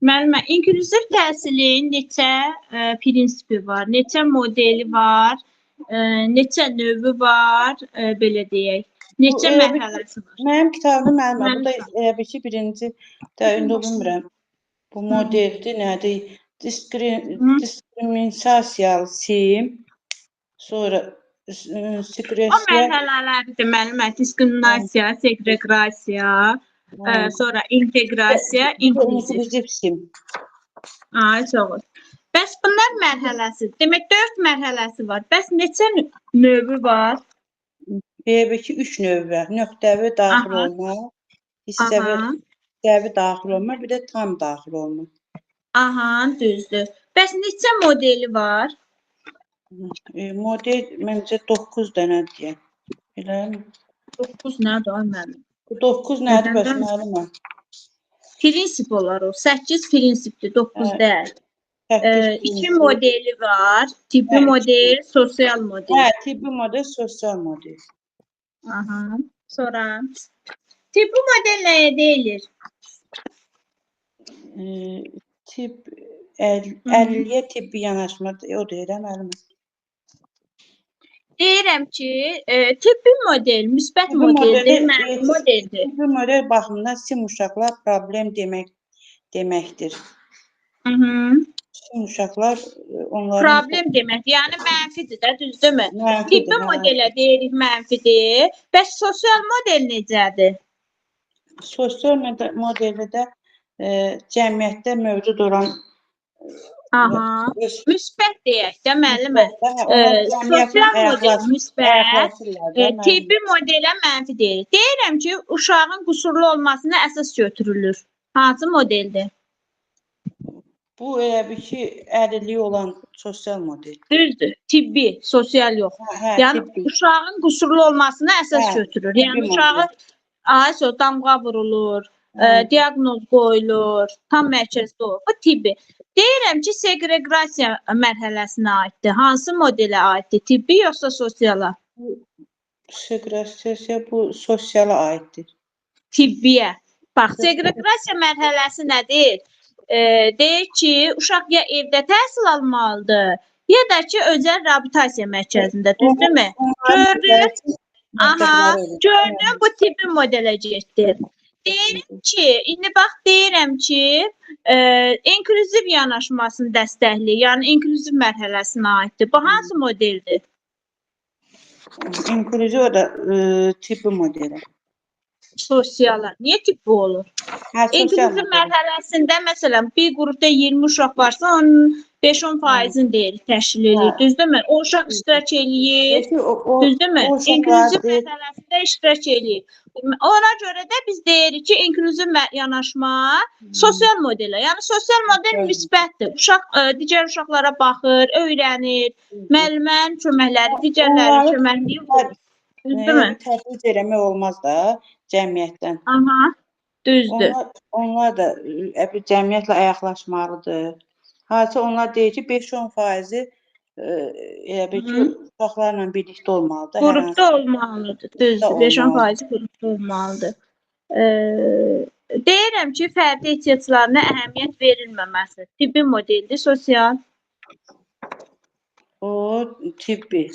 Müəllimə, inklüziv təhsilin neçə prinsipi var, neçə modeli var, neçə növü var, belə deyək, neçə mərhələsi var? Mənim kitabım müəllimə, bu da Mənim elə bir ki, birinci indi bilmirəm. Bu modeldir, nədir? Diskriminasiya, sim, sonra O seqresiya, mərhələlərdir müəllimə, diskriminasiya, segregasiya, sonra inteqrasiya, inklüziv. inkluziv sim. Ay, çox olsun. Bəs bunlar mərhələsi, demək 4 mərhələsi var. Bəs neçə növü var? Bir ki, 3 növ var. Nöqtəvi daxil Aha. olma, hissəvi daxil olma, bir də tam daxil olma. Aha, düzdür. Bəs neçə modeli var? Model məncə 9 dənədir. Eləmi? 9 nədir ay müəllim? Bu 9 nədir bəs müəllimə? Prinsip olar o. 8 prinsipdir, 9 deyil. 2 modeli var. Tibbi model, sosial model. Hə, tibbi model, sosial model. Aha. Sonra tibbi model nəyə deyilir? Tibb 50-yə tibbi yanaşma, o deyirəm müəllimə. Deyirəm ki, tibbi model, müsbət modeldir, mənfi modeldir. Tibbi model baxımından sim uşaqlar problem deməkdir. Sim uşaqlar onların... Problem deməkdir, yəni mənfidir də, düzdürmü? Tibbi modelə deyirik mənfidir. Bəs sosial model necədir? Sosial modeldə də cəmiyyətdə mövcud olan... Aha, müsbət deyək də müəllimə. Sosial model müsbət, tibbi modelə mənfi deyirik. Deyirəm ki, uşağın qüsurlu olmasına əsas götürülür. Hansı modeldir? Bu elə bir ki, əlilliyi olan sosial model. Düzdür, tibbi, sosial yox. Yəni uşağın qüsurlu olmasına əsas götürür. Yəni uşağı damğa vurulur, diaqnoz qoyulur, tam mərkəzdə olur. Bu tibbi. Deyirəm ki, segregasiya mərhələsinə aiddir. Hansı modelə aiddir? Tibbi yoxsa sosiala? Segregasiya bu sosiala aiddir. Tibbiyə. Bax, segregasiya mərhələsi nədir? Deyir ki, uşaq ya evdə təhsil almalıdır, ya da ki, özəl reabilitasiya mərkəzində, düzdürmü? Gördün, bu tibbi modelə getdir. Deyirəm ki, indi bax, deyirəm ki, inklüziv yanaşmasını dəstəkləyir, yəni inklüziv mərhələsinə aiddir. Bu hansı modeldir? İnkluziv o da tibbi modeli. Sosiala. Niyə tibbi olur? İnklüziv mərhələsində, məsələn, bir qrupda 20 uşaq varsa, onun 5-10%-ni deyir, təşkil edir, düzdürmü? O uşaq iştirak eləyir, düzdürmü? İnklüziv mərhələsində iştirak eləyir. Ona görə də biz deyirik ki, inklüziv yanaşma sosial modelə, yəni sosial model müsbətdir. Uşaq digər uşaqlara baxır, öyrənir, müəllimənin köməkləri, digərlərin köməkliyi olur. Düzdürmü? Tədris eləmək olmaz da cəmiyyətdən. Aha, düzdür. Onlar da cəmiyyətlə ayaqlaşmalıdır. Hadisa onlar deyir ki, 5-10% elə bir ki, uşaqlarla birlikdə olmalıdır. Qrupda olmalıdır, düzdür. 5-10% qrupda olmalıdır. Deyirəm ki, fərdi ehtiyaclarına əhəmiyyət verilməməsi. Tibbi modeldir, sosial. O, tibbi.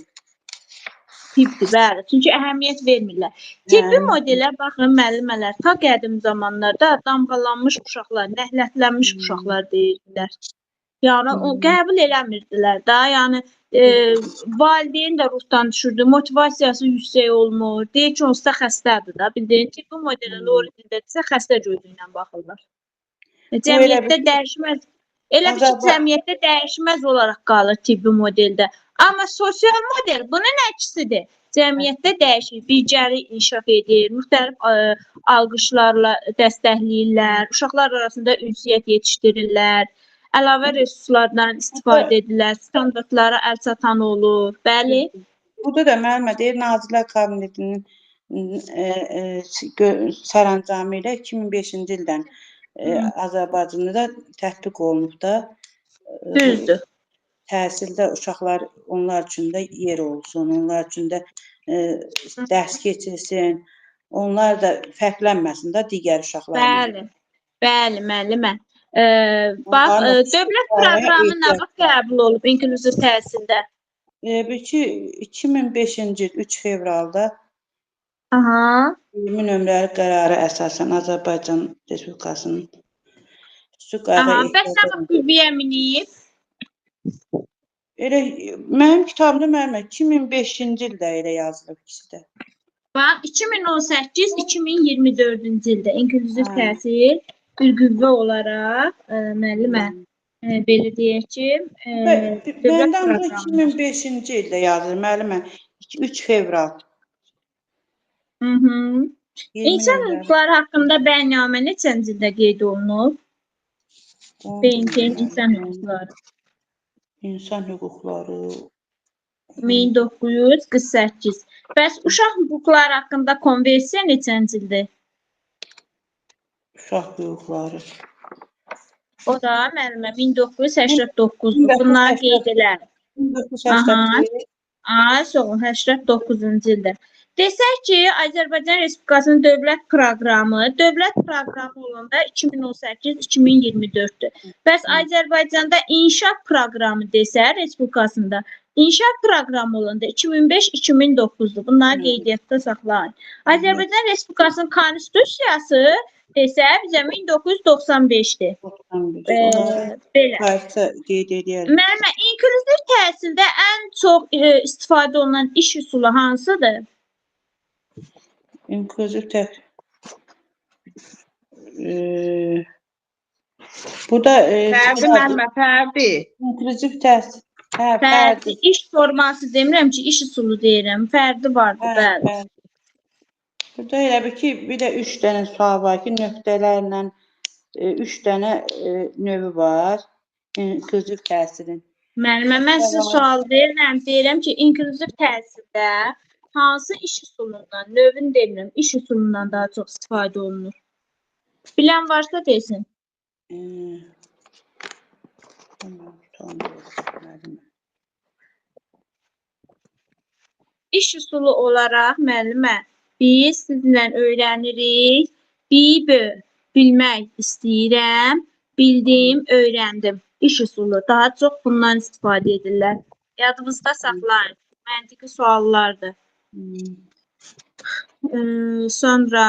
Tibbi, bəli. Çünki əhəmiyyət vermirlər. Tibbi modelə baxın, müəllimələr, ta qədim zamanlarda damğalanmış uşaqlar, nəhlətlənmiş uşaqlar deyirdilər. Yəni, o qəbul eləmirdilər də. Yəni, valideyn də ruhdan düşürdü, motivasiyası yüksək olmur. Deyir ki, onsuz da xəstədir də. Bildiyin tibbi modelə loridədirsə, xəstə gözü ilə baxırlar. Cəmiyyətdə dəyişməz. Elə bir ki, cəmiyyətdə dəyişməz olaraq qalır tibbi modeldə. Amma sosial model bunun əksisidir. Cəmiyyətdə dəyişir, birgəli inkişaf edir, müxtəlif alqışlarla dəstəkləyirlər, uşaqlar arasında ünsiyyət yetişdirirlər, əlavə resurslardan istifadə edirlər, standartlara əl çatan olur. Bəli. Burada da müəllimə deyir, Nazirlər Kabinetinin sərəncamı ilə 2005-ci ildən Azərbaycanda da tətbiq olunub da. Düzdür. Təhsildə uşaqlar, onlar üçün də yer olsun, onlar üçün də dərs keçirsin, onlar da fərqlənməsin də digər uşaqlarla. Bəli, müəllimə. Bax, Onların da dövlət sahəyə proqramı nə ehtiyac vaxt qəbul olub inklüziv təhsildə? Bir ki 2005-ci il 3 fevralda Aha. 20 nömrəli qərarı əsasən Azərbaycan Respublikasının xüsusi qayğı Aha. Bəs nə ehtiyacı vaxt qüvvəyə minib? elə mənim kitabımda müəllimə 2005-ci ildə elə yazılıb ikisi də. Bax, 2018-2024-cü ildə inklüziv Hə. təhsil bir qüvvə olaraq müəllimə belə deyək ki, dövlət Məndə ancaq proqramında. 2005-ci ildə yazılır müəllimə 3 fevral. Mhm. 20 İnsan nömrəli. hüquqları haqqında bəyannamə neçənci ildə qeyd olunub? BMT-nin insan hüquqları. İnsan hüquqları 1948. Bəs uşaq hüquqları haqqında konvensiya neçənci ildir? uşaq hüquqları. O da müəllimə 1989-dur. Bunlar qeyd edilər. 1981. Ay, sağ ol, 89-cu ildə. Desək ki, Azərbaycan Respublikasının dövlət proqramı olanda 2018-2024-dür. Bəs Azərbaycanda inkişaf proqramı desə, Respublikasında inkişaf proqramı olanda 2005-2009-dur. Bunları qeydiyyatda saxlayın. Azərbaycan Respublikasının konstitusiyası desə, bizə 1995-dir. 91. Belə. Qayıtsa qeyd edəyək. Müəllimə, inklüziv təhsildə ən çox istifadə olunan iş üsulu hansıdır? İnklüziv bu da Fərdi müəllimə, fərdi. İnklüziv təhsil. Hə, Fərdi iş forması demirəm ki, iş üsulu deyirəm. Fərdi vardır, bəli. Burada elə bir ki, bir də 3 dənə sual var ki, nöqtələrlə 3 dənə növü var. İnklüziv təhsilin. Müəllimə, mən sizə sual verirəm. Deyirəm ki, inklüziv təhsildə hansı iş üsulundan, növünü demirəm, iş üsulundan daha çox istifadə olunur? Bilən varsa desin. İş üsulu olaraq müəllimə, biz sizinlə öyrənirik. Bilmək istəyirəm, bildim, öyrəndim. İş üsulu daha çox bundan istifadə edirlər. Yadınızda saxlayın. Məntiqi suallardır. Sonra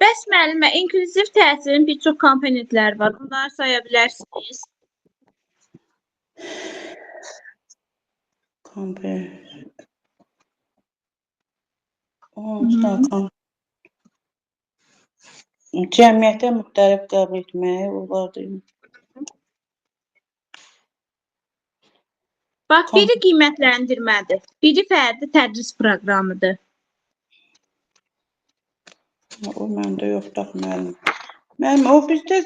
bəs müəllimə, inklüziv təhsilin bir çox komponentləri var. Bunları saya bilərsiniz. Cəmiyyətə müxtəlif qəbul etməyi olardı. Bax, biri qiymətləndirmədir. Biri fərdi tədris proqramıdır. O məndə yoxdur müəllim. Müəllim, o bizdə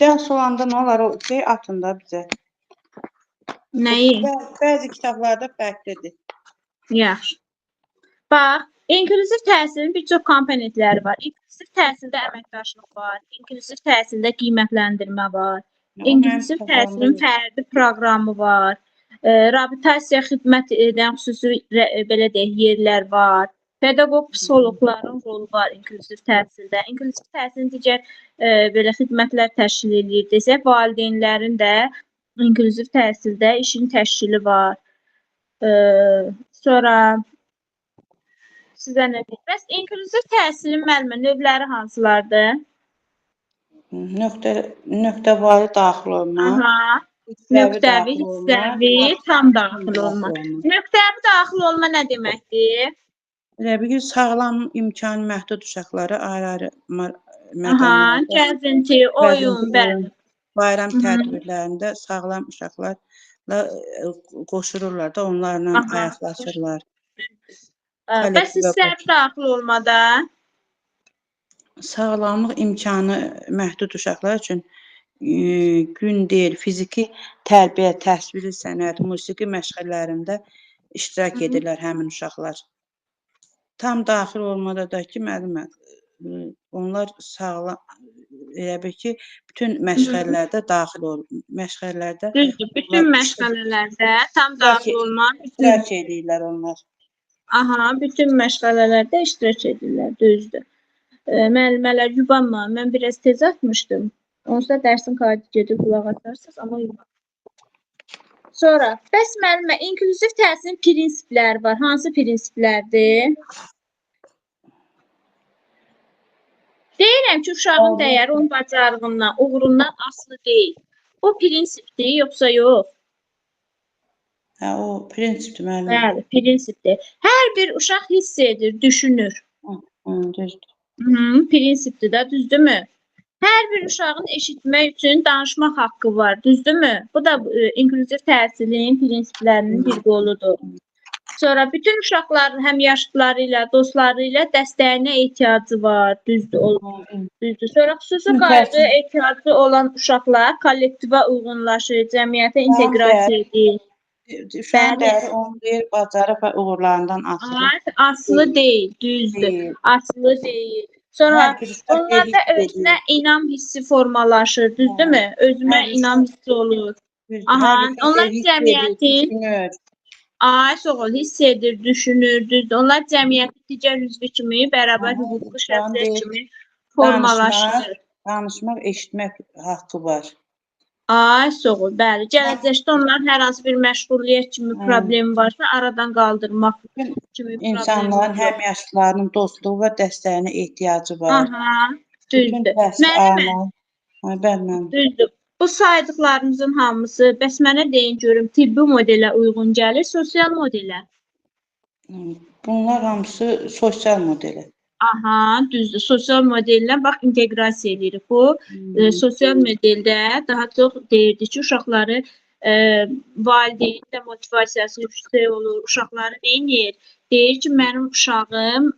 dərs olanda nə olar? O şey atın da bizə. Nəyi? Bəzi kitablarda fərqlidir. Yaxşı. Bax, inklüziv təhsilin bir çox komponentləri var. İnklüziv təhsildə əməkdaşlıq var. İnklüziv təhsildə qiymətləndirmə var. İnklüziv təhsilin fərdi proqramı var. Reabilitasiya xidmət edən xüsusi belə deyək yerlər var. Pedaqoq psixoloqların rolu var inklüziv təhsildə. İnklüziv təhsilin digər belə xidmətlər təşkil edir desək, valideynlərin də inklüziv təhsildə işin təşkili var. Sonra sizə nə deyim? Bəs inklüziv təhsilin müəllimə növləri hansılardır? Nöqtəvari daxil olma. Nöqtəvi, hissəvi, tam daxil olma. Nöqtəvi daxil olma nə deməkdir? Elə bir ki, sağlam imkanı məhdud uşaqları ayrı-ayrı məqamlarda, gəzinti, oyun, bəli. Bayram tədbirlərində sağlam uşaqlarla qoşulurlar da, onlarla ayaqlaşırlar. Bəs hissəvi daxil olmada? Sağlamlıq imkanı məhdud uşaqlar üçün gün deyil, fiziki tərbiyə, təsviri sənət, musiqi məşğələlərində iştirak edirlər həmin uşaqlar. Tam daxil olmada da ki, müəllimə, onlar sağlam, elə bil ki, bütün məşğələlərdə daxil olur. Məşğələlərdə düzdür, bütün məşğələlərdə tam daxil olmaq iştirak edirlər onlar. Aha, bütün məşğələlərdə iştirak edirlər, düzdür. Müəllimələr yubanma, mən biraz tez atmışdım. Onsuz da dərsin kaydı gedib qulaq asarsınız, amma yubanma. Sonra, bəs müəllimə, inklüziv təhsilin prinsipləri var. Hansı prinsiplərdir? Deyirəm ki, uşağın dəyəri onun bacarığından, uğurundan asılı deyil. O prinsipdir, yoxsa yox? Hə, o prinsipdir müəllim. Bəli, prinsipdir. Hər bir uşaq hiss edir, düşünür. Düzdür. Prinsipdir də, düzdürmü? Hər bir uşağın eşitmək üçün danışmaq haqqı var, düzdürmü? Bu da inklüziv təhsilin prinsiplərinin bir qoludur. Sonra bütün uşaqların həm yaşıdları ilə, dostları ilə dəstəyinə ehtiyacı var, düzdür. Sonra xüsusi qayğı ehtiyacı olan uşaqlar kollektivə uyğunlaşır, cəmiyyətə inteqrasiya edir. Uşağın dəyəri onun deyil, bacarıq və uğurlarından asılı. Asılı deyil, düzdür. Asılı deyil. Sonra onlarda özünə inam hissi formalaşır, düzdürmü? Özümə inam hissi olur. Onlar cəmiyyətin hiss edir, düşünür, düzdür. Onlar cəmiyyətin digər üzvü kimi, bərabər hüquqlu şəxsiyyət kimi formalaşır. Danışmaq, eşitmək haqqı var. Soğul, bəli. Gələcəkdə onlar hər hansı bir məşğuliyyət kimi problemi varsa, aradan qaldırmaq kimi problemi var. İnsanların, həm yaşlılarının dostluğu və dəstəyinə ehtiyacı var. Düzdür. Düzdür. Bu saydıqlarımızın hamısı, bəs mənə deyin görüm, tibbi modelə uyğun gəlir, sosial modelə? Bunlar hamısı sosial modelə. Düzdür. Sosial modellə bax inteqrasiya edirik. Bu sosial modeldə daha çox deyirdi ki, uşaqları valideynlə motivasiyası yüksək olur. Uşaqları neynir? Deyir ki, mənim uşağım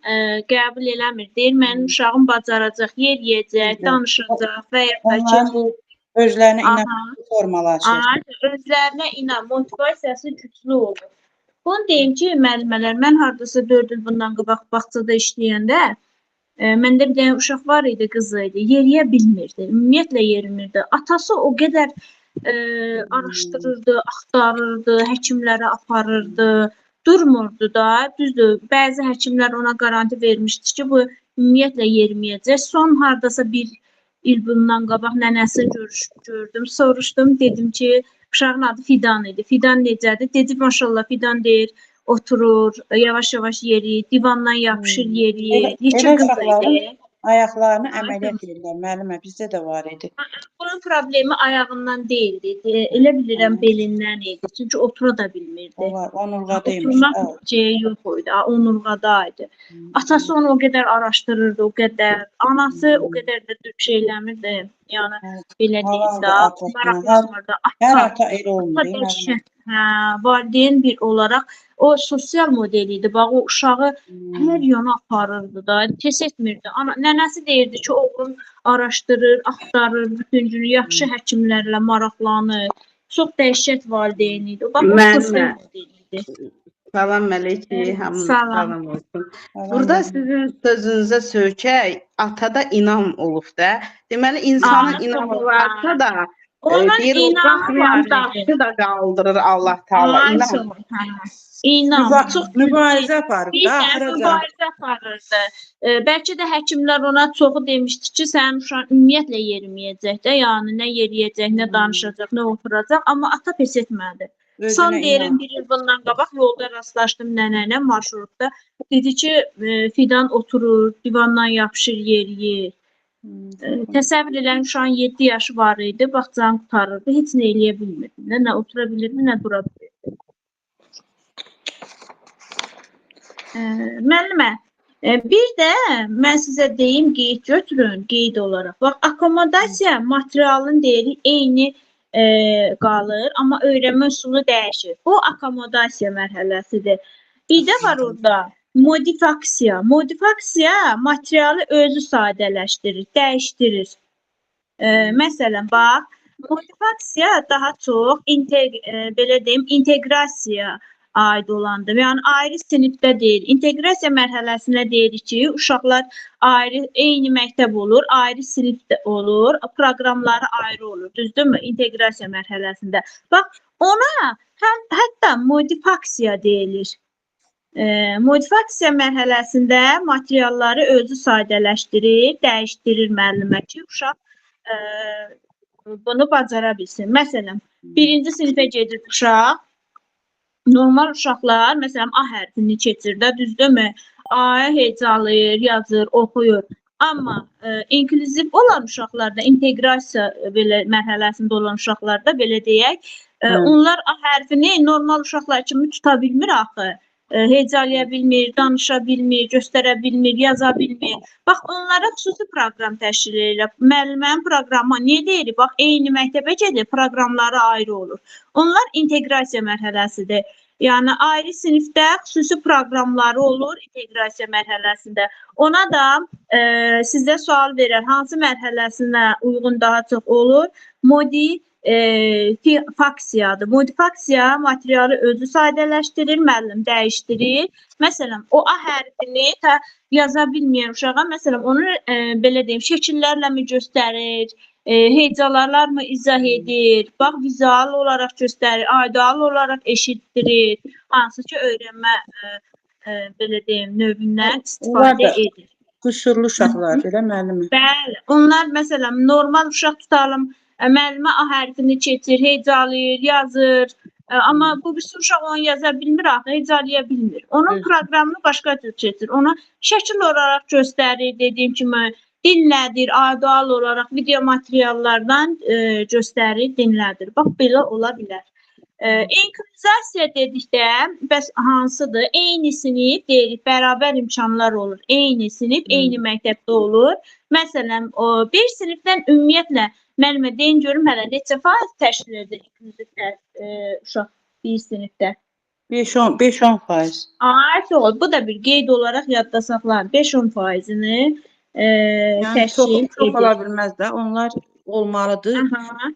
qəbul eləmir. Deyir, mənim uşağım bacaracaq, yer yeyəcək, danışacaq və ya onların özlərinə inam formalaşır. Özlərinə inam, motivasiyası güclü olur. Bunu deyim ki, müəllimələr, mən hardasa 4 il bundan qabaq bağçada işləyəndə, məndə bir dənə uşaq var idi, qız idi, yeriyə bilmirdi, ümumiyyətlə yerimirdi. Atası o qədər araşdırırdı, axtarırdı, həkimlərə aparırdı, durmurdu da, düzdür. Bəzi həkimlər ona qaranti vermişdi ki, bu ümumiyyətlə yeriməyəcək. Son hardasa bir il bundan qabaq nənəsini gördüm, soruşdum, dedim ki, uşağın adı Fidan idi. Fidan necədir? Dedi, maşallah, Fidan deyir, oturur, yavaş-yavaş yeriyir, divandan yapışır, yeriyir. Yekə qız idi. Ayaqlarını əməliyyat edirlər, müəllimə, bizdə də var idi. Bunun problemi ayağından deyildi. Elə bilirəm belindən idi. Çünki otura da bilmirdi. O var, onurğadaymış. Oturmaq şeyi yox idi, onurğadaydı. Atası onu o qədər araşdırırdı, o qədər. Anası o qədər də şeyləmirdi. Yəni, belə deyil də, maraqlanmırdı. Hər ata elə olmur. Valideyn bir olaraq o sosial model idi. Bax, o uşağı hər yana aparırdı da, test etmirdi. Nənəsi deyirdi ki, oğlum araşdırır, axtarır, bütün günü yaxşı həkimlərlə maraqlanır. Çox dəhşət valideyn idi. Bax, o sosial model idi. Salam Məliki, hamınız salam olsun. Burada sizin sözünüzə söykək, atada inam olub da. Deməli, insanın inamı varsa da, bir baxmayan daşı da qaldırır Allah Teala. İnam. Mübarizə aparıb da. Mübarizə aparırdı. Bəlkə də həkimlər ona çoxu demişdi ki, sənin uşağın ümumiyyətlə yeriməyəcək də, yəni nə yeriyəcək, nə danışacaq, nə oturacaq, amma ata pes etmədi. Son deyirəm, bir il bundan qabaq yolda rastlaşdım nənəylə marşrutda. Dedi ki, Fidan oturur, divandan yapışır, yeriyir. Təsəvvür edən uşağın 7 yaşı var idi, bağçanı qutarırdı, heç nə eləyə bilmirdi. Nə otura bilirdi, nə dura bilirdi. Müəllimə, bir də mən sizə deyim, qeyd götürün, qeyd olaraq. Bax, akkomodasiya materialın deyiri eyni qalır, amma öyrənmə üsulu dəyişir. Bu akkomodasiya mərhələsidir. Bir də var orada modifikasiya. Modifikasiya materialı özü sadələşdirir, dəyişdirir. Məsələn, bax, modifikasiya daha çox belə deyim, inteqrasiya aid olandır. Yəni ayrı sinifdə deyil. İnteqrasiya mərhələsində deyirik ki, uşaqlar ayrı eyni məktəb olur, ayrı sinifdə olur, proqramları ayrı olur. Düzdürmü? İnteqrasiya mərhələsində. Bax, ona hətta modifikasiya deyilir. Modifikasiya mərhələsində materialları özü sadələşdirir, dəyişdirir müəllimə ki, uşaq bunu bacara bilsin. Məsələn, birinci sinifə gedir uşaq, normal uşaqlar, məsələn, A hərfini keçir də, düzdürmü? A-ya hecalayır, yazır, oxuyur. Amma inklüziv olan uşaqlarda, inteqrasiya belə mərhələsində olan uşaqlarda belə deyək, onlar A hərfini normal uşaqlar kimi tuta bilmir axı. Hecalaya bilmir, danışa bilmir, göstərə bilmir, yaza bilmir. Bax, onlara xüsusi proqram təşkil edirlər. Müəllimənin proqramı niyə deyirik? Bax, eyni məktəbə gedir, proqramları ayrı olur. Onlar inteqrasiya mərhələsidir. Yəni, ayrı sinifdə xüsusi proqramları olur inteqrasiya mərhələsində. Ona da sizə sual verər, hansı mərhələsinə uyğun daha çox olur? Modifikasiyadır. Modifikasiya materialı özü sadələşdirir, müəllim dəyişdirir. Məsələn, o A hərfini yaza bilməyən uşağa, məsələn, onu belə deyim, şəkillərlə mi göstərir, hecalarla izah edir, bax, vizual olaraq göstərir, audioal olaraq eşitdirir, hansı ki, öyrənmə belə deyim, növündən istifadə edir. Qüsurlu uşaqlar, belə müəllimə? Bəli, onlar, məsələn, normal uşaq tutalım, müəllimə A hərfini keçir, hecalayır, yazır, amma bu bir uşaq onu yaza bilmir, axı, hecalaya bilmir. Onun proqramını başqa cür keçir, ona şəkil olaraq göstərir, dediyim kimi, dinlədir, audioal olaraq video materiallardan göstərir, dinlədir. Bax, belə ola bilər. İnklüzasiya dedikdə, bəs hansıdır? Eyni sinif deyirik, bərabər imkanlar olur. Eyni sinif, eyni məktəbdə olur. Məsələn, bir sinifdən ümumiyyətlə, müəllimə deyin görüm hələ neçə faiz təşkil edir inklüziv uşaq bir sinifdə? 5-10%. Bu da bir qeyd olaraq yadda saxlayın. 5-10 faizini təşkil edir. Çox ola bilməz də, onlar olmalıdır.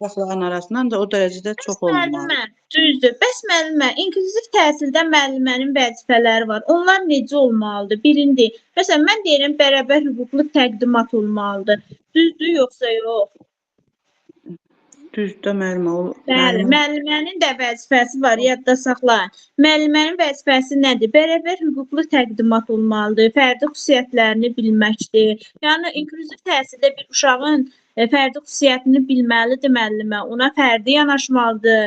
Uşaqların arasından da o dərəcədə çox olmalı. Düzdür. Bəs müəllimə, inklüziv təhsildə müəllimənin vəzifələri var. Onlar necə olmalıdır? Birinci, məsələn, mən deyirəm, bərabər hüquqlu təqdimat olmalıdır. Düzdür, yoxsa yox? Düzdür, müəllimə. Bəli, müəllimənin də vəzifəsi var, yadda saxlayın. Müəllimənin vəzifəsi nədir? Bərabər hüquqlu təqdimat olmalıdır, fərdi xüsusiyyətlərini bilməkdir. Yəni, inklüziv təhsildə bir uşağın fərdi xüsusiyyətini bilməlidir müəllimə, ona fərdi yanaşmalıdır.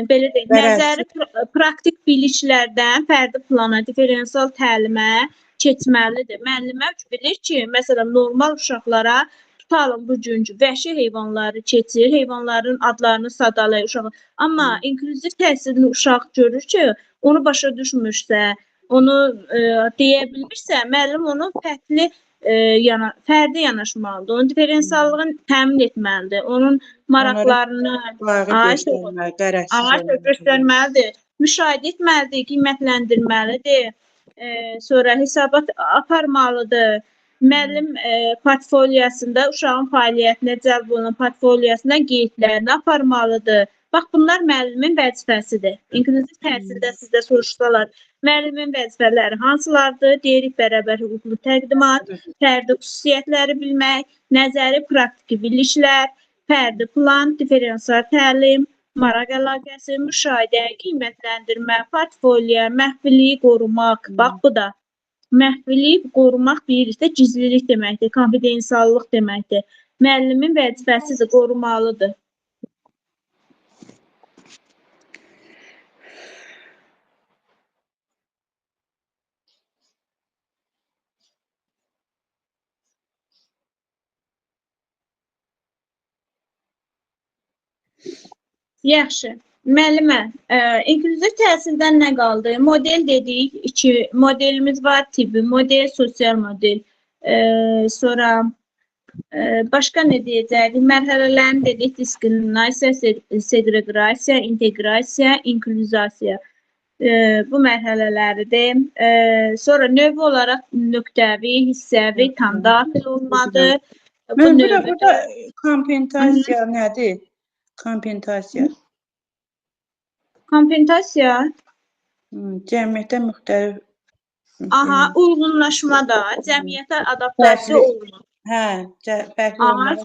Belə deyək, nəzəri praktik biliklərdən fərdi plana, diferensial təlimə keçməlidir. Müəllimə bilir ki, məsələn, normal uşaqlara tutalım bugünkü vəhşi heyvanları keçir, heyvanların adlarını sadalayır uşağı. Amma inklüziv təhsilli uşaq görür ki, onu başa düşmürsə, onu deyə bilmirsə, müəllim onu fərdi yanaşmalıdır, onun diferensiallığını təmin etməlidir, onun maraqlarını göstərməlidir, müşahidə etməlidir, qiymətləndirməlidir, sonra hesabat aparmalıdır. Müəllim portfoliyasında uşağın fəaliyyətinə cəlb olunan portfoliyasında qeydlərini aparmalıdır. Bax, bunlar müəllimin vəzifəsidir. İnklüziv təhsildə sizdə soruşsalar, müəllimin vəzifələri hansılardır? Deyirik, bərabər hüquqlu təqdimat, fərdi xüsusiyyətləri bilmək, nəzəri praktiki biliklər, fərdi plan, diferensial təlim, maraq əlaqəsi, müşahidə, qiymətləndirmə, portfoliya, məxfiliyi qorumaq. Bax, bu da. Məxfiliyi qorumaq deyiriksə, gizlilik deməkdir, konfidensiallıq deməkdir. Müəllimin vəzifəsidir, qorumalıdır. Yaxşı. Müəllimə, inklüziv təhsildən nə qaldı? Model dedik, 2 modelimiz var, tibbi model, sosial model. Sonra başqa nə deyəcəkdik? Mərhələlərini dedik, diskriminasiya, segreqasiya, inteqrasiya, inklüzasiya. Bu mərhələləridir. Sonra növ olaraq nöqtəvi, hissəvi, tam daxil olmadı. Burada kompensasiya nədir? Kompensasiya. Kompensasiya? Cəmiyyətdə müxtəlif... Aha, uyğunlaşma da, cəmiyyətə adaptasiya olmaq. Hə, fərqli olmaq.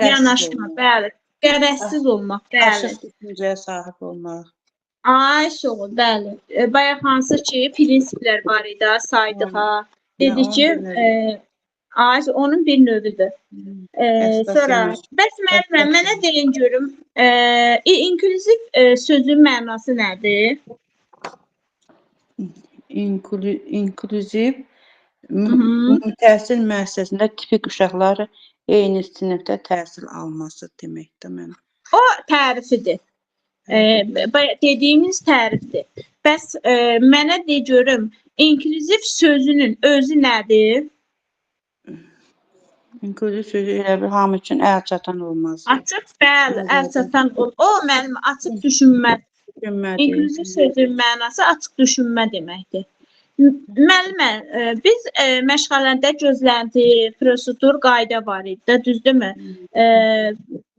Yanaşma, bəli. Qərəzsiz olmaq, bəli. Açıq düşüncəyə sahib olmaq. Ay, soğuk, bəli. Bayaq hansı ki, prinsiplər var idi, saydı ha. Dedi onun ki, bir növü. ay, onun bir növüdür. Sonra, bəs müəllimə, mənə deyin görüm, inklüziv sözün mənası nədir? İnklüziv təhsil müəssisəsində tipik uşaqlar eyni sinifdə təhsil alması deməkdir mən. O tərifidir. Dediyimiz tərifdir. Bəs mənə de görüm, inklüziv sözünün özü nədir? İnklüziv sözü elə bir hamı üçün əl çatan olmaz. Açıq, bəli, əl çatan ol. O mənim açıq düşünmə. İnklüziv sözün mənası açıq düşünmə deməkdir. Müəllimə, biz məşğələndə gözlənti, prosedur, qayda var idi, düzdürmü?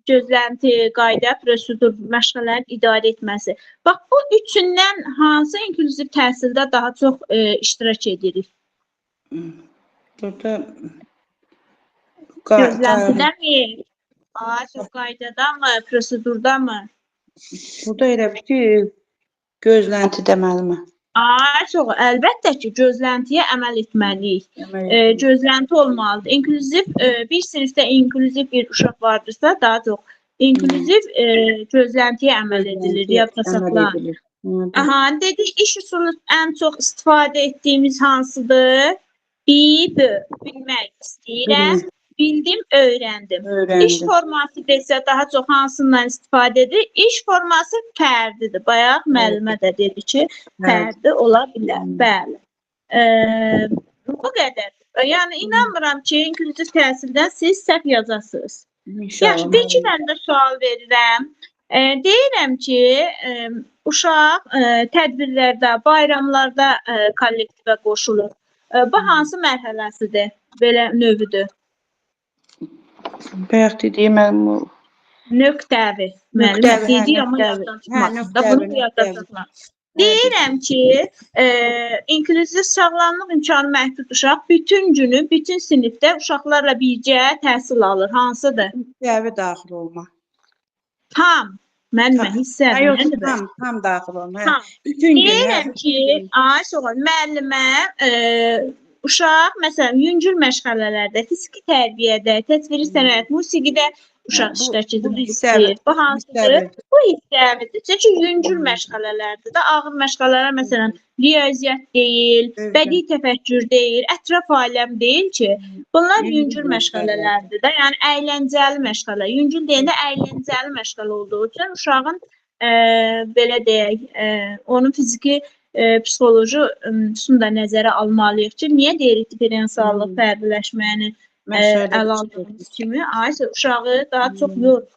Gözlənti, qayda, prosedur, məşğələlərin idarə etməsi. Bax, bu üçündən hansı inklüziv təhsildə daha çox iştirak edirik? Burada gözləntidə mi? Qaydada mı, prosedurda mı? Burada elə bir ki, gözlənti deməlimə. Çox, əlbəttə ki, gözləntiyə əməl etməliyik. Gözlənti olmalıdır. İnklüziv, bir sinifdə inklüziv bir uşaq vardırsa, daha çox inklüziv gözləntiyə əməl edilir, yadda saxlanır. Dedik, iş üsulu ən çox istifadə etdiyimiz hansıdır? Bilmək istəyirəm, bildim, öyrəndim. İş forması desə daha çox hansından istifadə edir? İş forması fərdidir. Bayaq müəllimə də dedi ki, fərdi ola bilər. Bəli. Bu qədər. Yəni, inanmıram ki, inklüziv təhsildən siz səhv yazacaqsınız. Yaxşı, bir iki dənə də sual verirəm. Deyirəm ki, uşaq tədbirlərdə, bayramlarda kollektivə qoşulur. Bu hansı mərhələsidir? Belə növüdür. Bayaq dediyim mənim o... Nöqtəvi. Müəllimə dediyi amma yaddan çıxmaz. Bunu yaddan çıxmaz. Deyirəm ki, inklüziv sağlamlıq imkanı məhdud uşaq bütün günü, bütün sinifdə uşaqlarla birgə təhsil alır. Hansıdır? Nöqtəvi daxil olma. Tam. Müəllimə hissədir. Tam daxil olma. Deyirəm ki, müəllimə uşaq, məsələn, yüngül məşğələlərdə, fiziki tərbiyədə, təsviri sənət, musiqidə uşaq iştirak edir. Bu hansıdır? Bu hissəvidir. Çünki yüngül məşğələlərdir də, ağır məşğələlər, məsələn, riyaziyyat deyil, bədii təfəkkür deyil, ətraf aləm deyil ki, bunlar yüngül məşğələlərdir də, yəni əyləncəli məşğələ. Yüngül deyəndə əyləncəli məşğələ olduğu üçün uşağın, belə deyək, onun fiziki psixoloji da nəzərə almalıyıq ki, niyə deyirik diferensiallıq, fərdiləşməni əl aldığımız kimi, uşağı daha çox yorur.